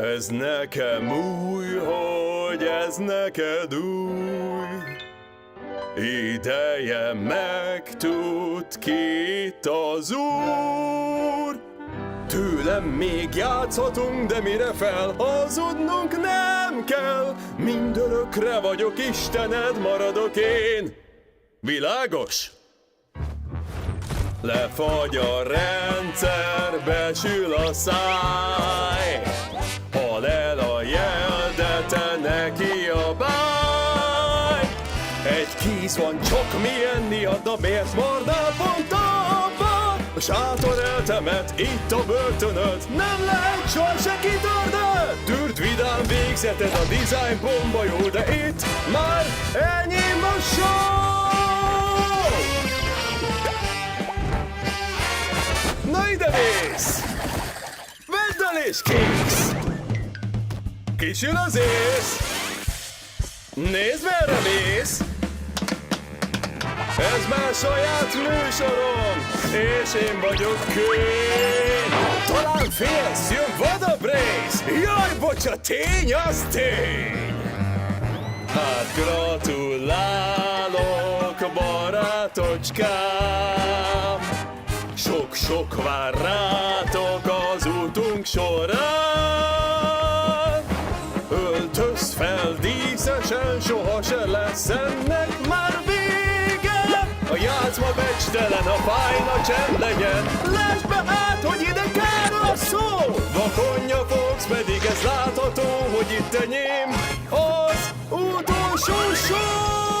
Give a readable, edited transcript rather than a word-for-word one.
Ez nekem új, hogy ez neked új. Ideje megtud ki itt az Úr. Tőlem még játszhatunk, de mire felhazudnunk nem kell. Mindörökre vagyok Istened, maradok én. Világos? Lefagy a rendszer, besül a száj. Hal el a jel, de te ne kiabálj. Egy kíz van, csak mi enni adna, miért marnál pont abba? A sátor eltemet, itt a börtönöd, nem lehet soha se kitörnöd. Tűrt vidám végzeted, a design bomba jó, de itt már enyém a show. Na ide mész! Vedd el és kész! Kisül az ész! Nézd merre mész! Ez már saját műsorom, és én vagyok Kőn! Talán félsz, jön vadabrész! Jaj, bocsa, tény az tény! Hát gratulálok, barátocskám! Sok-sok vár rátok az útunk során. Öltöz fel díszesen, soha se lesz ennek már vége. A játszma becstelen, a fájna csend legyen. Lásd be át, hogy ide kár a szó. Vakonja fogsz, pedig ez látható, hogy itt enyém az utolsó show.